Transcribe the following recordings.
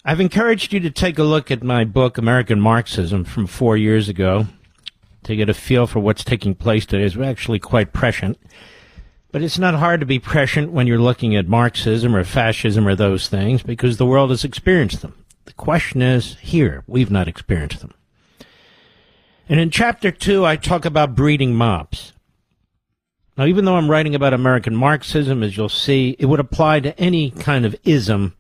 I've encouraged you to take a look at my book, American Marxism, from 4 years ago, to get a feel for what's taking place today. It's actually quite prescient. But it's not hard to be prescient when you're looking at Marxism or fascism or those things, because the world has experienced them. The question is, here, we've not experienced them. And in Chapter 2, I talk about breeding mobs. Now, even though I'm writing about American Marxism, as you'll see, it would apply to any kind of ism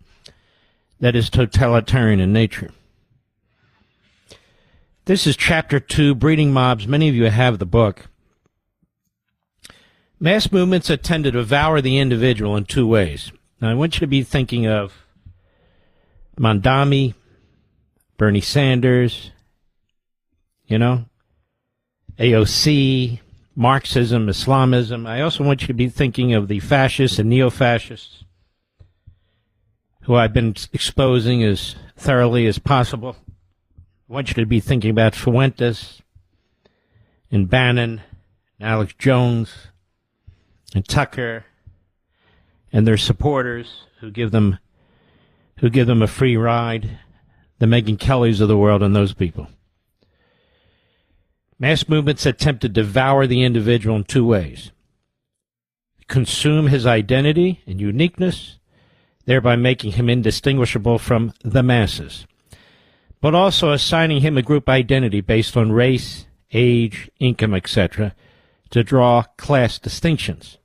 that is totalitarian in nature. This is Chapter 2, Breeding Mobs. Many of you have the book. Mass movements that tend to devour the individual in two ways. Now, I want you to be thinking of Mondami, Bernie Sanders, AOC, Marxism, Islamism. I also want you to be thinking of the fascists and neo-fascists, who I've been exposing as thoroughly as possible. I want you to be thinking about Fuentes and Bannon and Alex Jones and Tucker and their supporters who give them a free ride, the Megyn Kellys of the world and those people. Mass movements attempt to devour the individual in two ways. Consume his identity and uniqueness, thereby making him indistinguishable from the masses, but also assigning him a group identity based on race, age, income, etc., to draw class distinctions.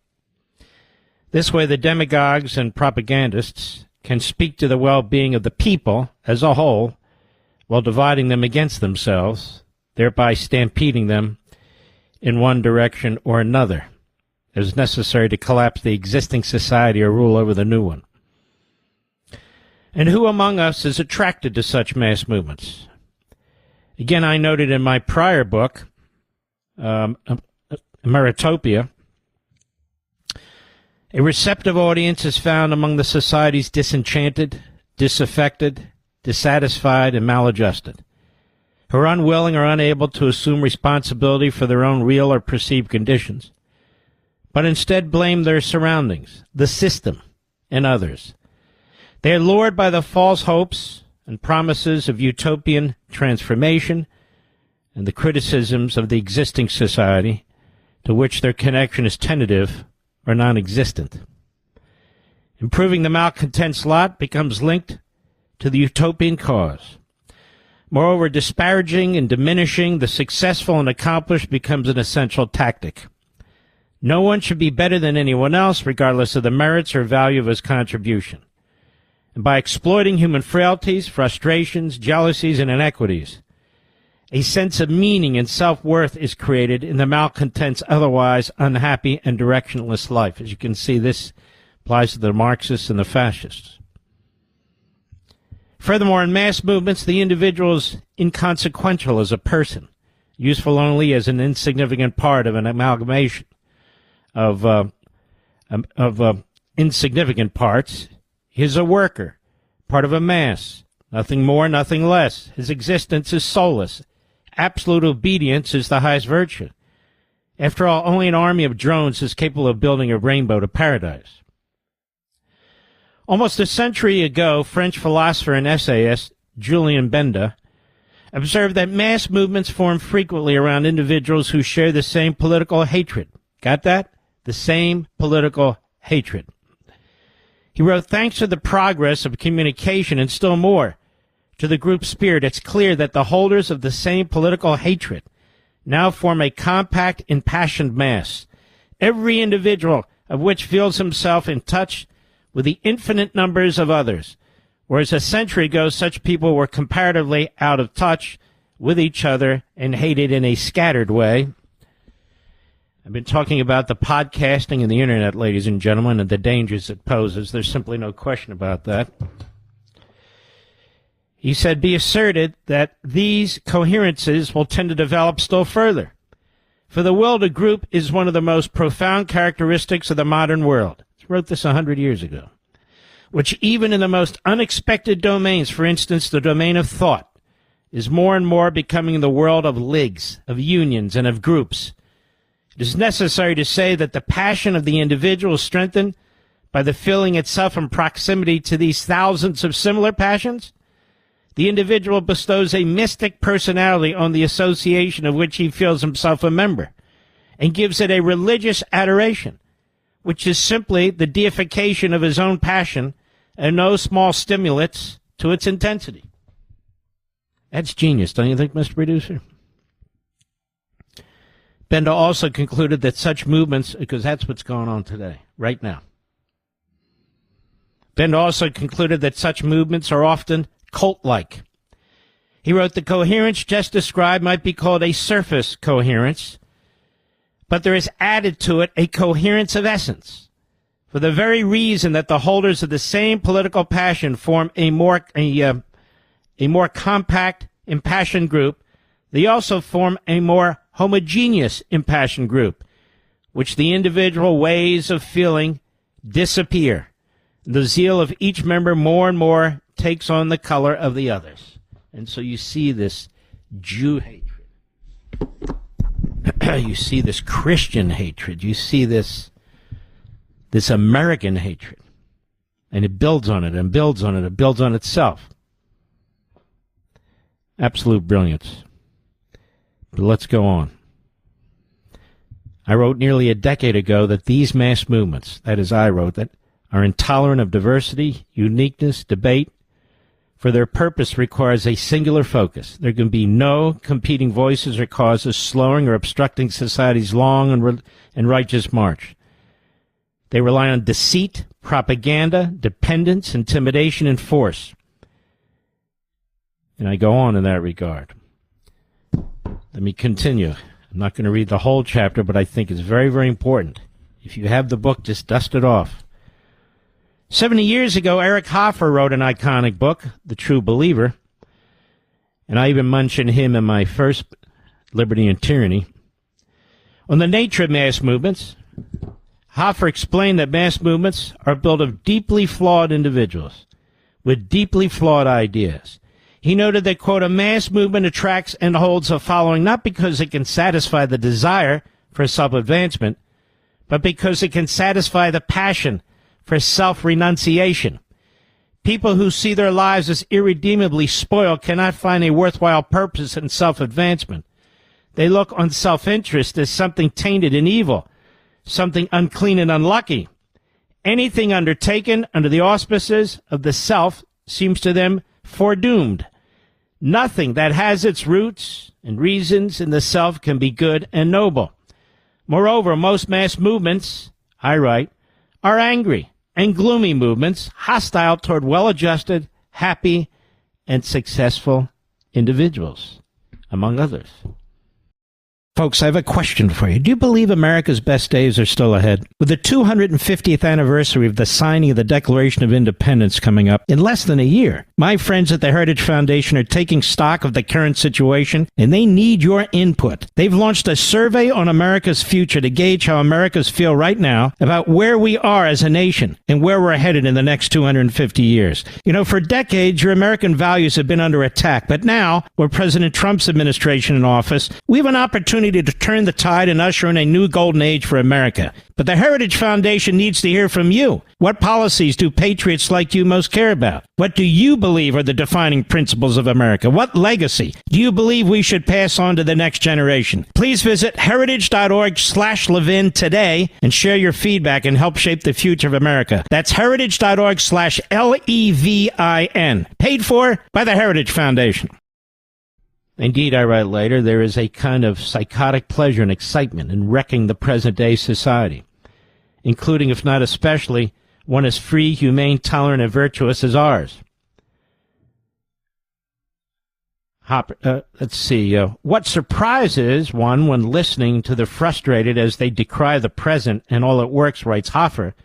This way, the demagogues and propagandists can speak to the well-being of the people as a whole while dividing them against themselves, thereby stampeding them in one direction or another, as necessary to collapse the existing society or rule over the new one. And who among us is attracted to such mass movements? Again, I noted in my prior book, Utopia, a receptive audience is found among the society's disenchanted, disaffected, dissatisfied, and maladjusted, who are unwilling or unable to assume responsibility for their own real or perceived conditions, but instead blame their surroundings, the system, and others. They are lured by the false hopes and promises of utopian transformation and the criticisms of the existing society, to which their connection is tentative or non-existent. Improving the malcontent's lot becomes linked to the utopian cause. Moreover, disparaging and diminishing the successful and accomplished becomes an essential tactic. No one should be better than anyone else, regardless of the merits or value of his contribution. And by exploiting human frailties, frustrations, jealousies, and inequities, a sense of meaning and self-worth is created in the malcontent's otherwise unhappy and directionless life. As you can see, this applies to the Marxists and the fascists. Furthermore, in mass movements, the individual is inconsequential as a person, useful only as an insignificant part of an amalgamation of insignificant parts. He is a worker, part of a mass, nothing more, nothing less. His existence is soulless. Absolute obedience is the highest virtue. After all, only an army of drones is capable of building a rainbow to paradise. Almost a century ago, French philosopher and essayist Julien Benda observed that mass movements form frequently around individuals who share the same political hatred. Got that? The same political hatred. He wrote, thanks to the progress of communication and still more to the group spirit, it's clear that the holders of the same political hatred now form a compact, impassioned mass, every individual of which feels himself in touch with the infinite numbers of others, whereas a century ago such people were comparatively out of touch with each other and hated in a scattered way. I've been talking about the podcasting and the internet, ladies and gentlemen, and the dangers it poses. There's simply no question about that. He said, be asserted that these coherences will tend to develop still further. For the will to group is one of the most profound characteristics of the modern world. He wrote this 100 years ago. Which even in the most unexpected domains, for instance, the domain of thought, is more and more becoming the world of ligs, of unions, and of groups. It is necessary to say that the passion of the individual is strengthened by the feeling itself in proximity to these thousands of similar passions, The individual bestows a mystic personality on the association of which he feels himself a member, and gives it a religious adoration, which is simply the deification of his own passion and no small stimulants to its intensity. That's genius, don't you think, Mr. Producer? Bender also concluded that such movements, because that's what's going on today, right now. Bender also concluded that such movements are often cult-like. He wrote, the coherence just described might be called a surface coherence, but there is added to it a coherence of essence, for the very reason that the holders of the same political passion form a more compact, impassioned group. They also form a more homogeneous, impassioned group, which the individual ways of feeling disappear. The zeal of each member more and more takes on the color of the others. And so you see this Jew hatred. You see this Christian hatred. You see this American hatred. And it builds on it and builds on it. It builds on itself. Absolute brilliance. But let's go on. I wrote nearly a decade ago that these mass movements, that is I wrote, that are intolerant of diversity, uniqueness, debate, for their purpose requires a singular focus. There can be no competing voices or causes slowing or obstructing society's long and righteous march. They rely on deceit, propaganda, dependence, intimidation, and force. And I go on in that regard. Let me continue. I'm not going to read the whole chapter, but I think it's very, very important. If you have the book, just dust it off. 70 years ago, Eric Hoffer wrote an iconic book, The True Believer, and I even mentioned him in my first Liberty and Tyranny. On the nature of mass movements, Hoffer explained that mass movements are built of deeply flawed individuals with deeply flawed ideas. He noted that, quote, a mass movement attracts and holds a following not because it can satisfy the desire for self-advancement, but because it can satisfy the passion for self-renunciation. People who see their lives as irredeemably spoiled cannot find a worthwhile purpose in self-advancement. They look on self-interest as something tainted and evil, something unclean and unlucky. Anything undertaken under the auspices of the self seems to them foredoomed. Nothing that has its roots and reasons in the self can be good and noble. Moreover, most mass movements, I write, are angry and gloomy movements, hostile toward well-adjusted, happy, and successful individuals, among others. Folks, I have a question for you. Do you believe America's best days are still ahead? With the 250th anniversary of the signing of the Declaration of Independence coming up in less than a year, my friends at the Heritage Foundation are taking stock of the current situation, and they need your input. They've launched a survey on America's future to gauge how Americans feel right now about where we are as a nation and where we're headed in the next 250 years. You know, for decades, your American values have been under attack, but now, with President Trump's administration in office, we have an opportunity to turn the tide and usher in a new golden age for America. But the Heritage Foundation needs to hear from you. What policies do patriots like you most care about? What do you believe are the defining principles of America? What legacy do you believe we should pass on to the next generation? Please visit heritage.org/Levin today and share your feedback and help shape the future of America. That's heritage.org/LEVIN. Paid for by the Heritage Foundation. Indeed, I write later, there is a kind of psychotic pleasure and excitement in wrecking the present-day society, including, if not especially, one as free, humane, tolerant, and virtuous as ours. Let's see. What surprises one when listening to the frustrated as they decry the present and all it works, writes Hoffer,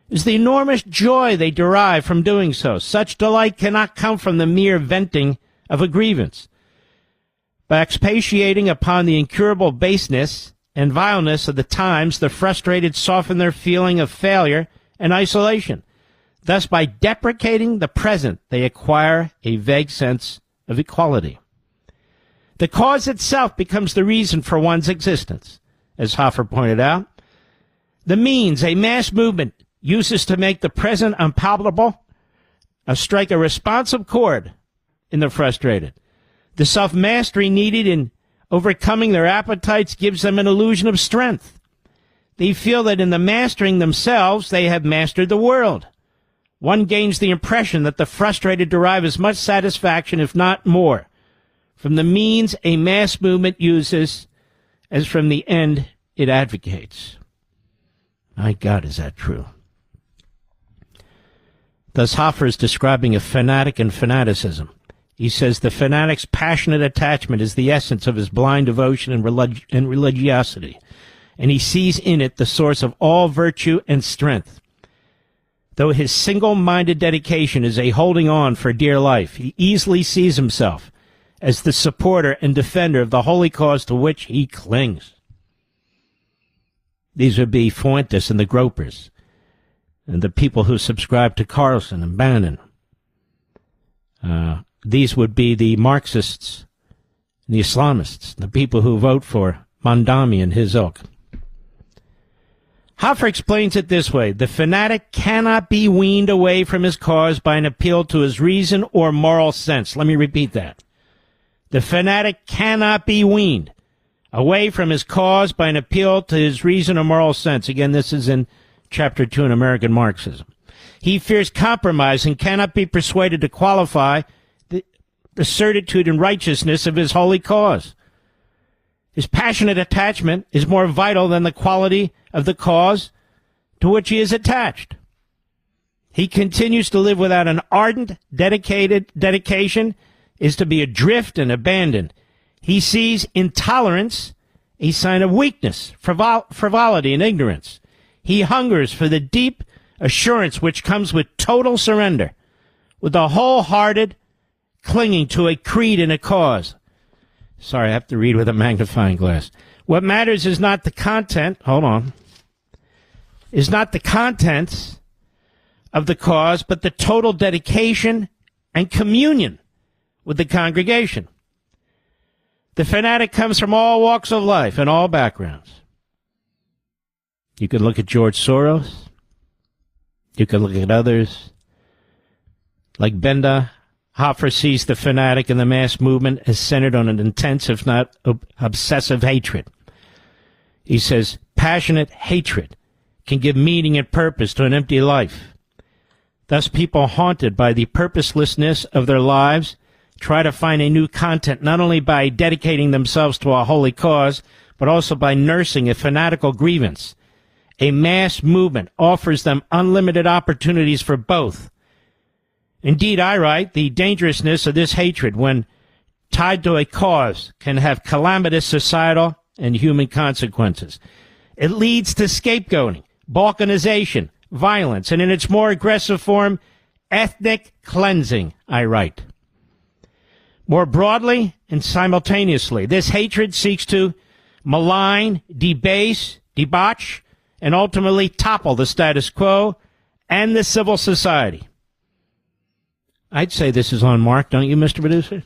is the enormous joy they derive from doing so. Such delight cannot come from the mere venting of a grievance. By expatiating upon the incurable baseness and vileness of the times, the frustrated soften their feeling of failure and isolation. Thus, by deprecating the present, they acquire a vague sense of equality. The cause itself becomes the reason for one's existence, as Hoffer pointed out. The means a mass movement uses to make the present unpalatable strike a responsive chord in the frustrated. The self-mastery needed in overcoming their appetites gives them an illusion of strength. They feel that in the mastering themselves, they have mastered the world. One gains the impression that the frustrated derive as much satisfaction, if not more, from the means a mass movement uses as from the end it advocates. My God, is that true? Thus, Hoffer is describing a fanatic and fanaticism. He says the fanatic's passionate attachment is the essence of his blind devotion and religiosity, and he sees in it the source of all virtue and strength. Though his single-minded dedication is a holding on for dear life, he easily sees himself as the supporter and defender of the holy cause to which he clings. These would be Fuentes and the gropers, and the people who subscribe to Carlson and Bannon. These would be the Marxists, the Islamists, the people who vote for Mondami and his ilk. Hoffer explains it this way: the fanatic cannot be weaned away from his cause by an appeal to his reason or moral sense. Let me repeat that. The fanatic cannot be weaned away from his cause by an appeal to his reason or moral sense. Again, this is in Chapter 2 in American Marxism. He fears compromise and cannot be persuaded to qualify the certitude and righteousness of his holy cause. His passionate attachment is more vital than the quality of the cause to which he is attached. He continues to live without an ardent, dedication is to be adrift and abandoned. He sees intolerance a sign of weakness, frivolity, and ignorance. He hungers for the deep assurance which comes with total surrender, with a wholehearted clinging to a creed and a cause. Sorry, I have to read with a magnifying glass. What matters is not the content, is not the contents of the cause, but the total dedication and communion with the congregation. The fanatic comes from all walks of life and all backgrounds. You can look at George Soros. You can look at others. Like Benda, Hoffer sees the fanatic and the mass movement as centered on an intense, if not obsessive, hatred. He says, passionate hatred can give meaning and purpose to an empty life. Thus, people haunted by the purposelessness of their lives try to find a new content, not only by dedicating themselves to a holy cause, but also by nursing a fanatical grievance. A mass movement offers them unlimited opportunities for both. Indeed, I write, the dangerousness of this hatred, when tied to a cause, can have calamitous societal and human consequences. It leads to scapegoating, balkanization, violence, and in its more aggressive form, ethnic cleansing, I write. More broadly and simultaneously, this hatred seeks to malign, debase, debauch, and ultimately topple the status quo and the civil society. I'd say this is on mark, don't you, Mr. Producer?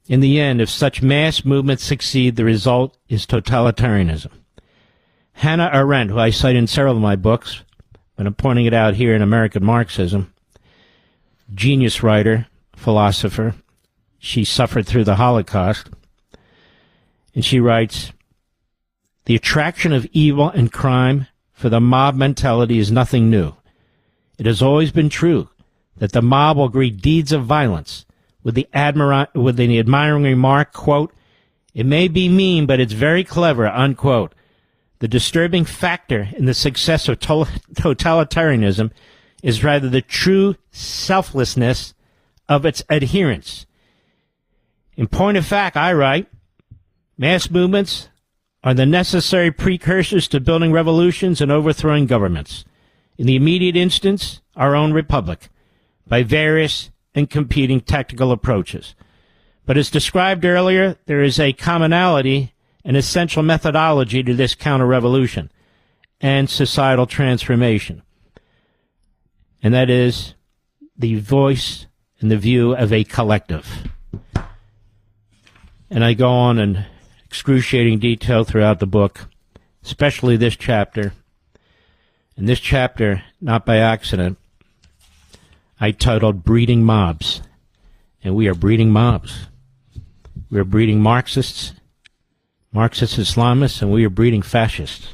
In the end, if such mass movements succeed, the result is totalitarianism. Hannah Arendt, who I cite in several of my books, but I'm pointing it out here in American Marxism, genius writer, philosopher. She suffered through the Holocaust. And she writes, the attraction of evil and crime for the mob mentality is nothing new. It has always been true that the mob will greet deeds of violence with the admiring remark, quote, it may be mean, but it's very clever, unquote. The disturbing factor in the success of totalitarianism is rather the true selflessness of its adherents. In point of fact, I write, mass movements are the necessary precursors to building revolutions and overthrowing governments. In the immediate instance, our own republic, by various and competing tactical approaches. But as described earlier, there is a commonality, an essential methodology to this counter-revolution and societal transformation. And that is the voice and the view of a collective. And I go on in excruciating detail throughout the book, especially this chapter. In this chapter, not by accident, I titled Breeding Mobs. And we are breeding mobs. We are breeding Marxists, Marxist Islamists, and we are breeding fascists.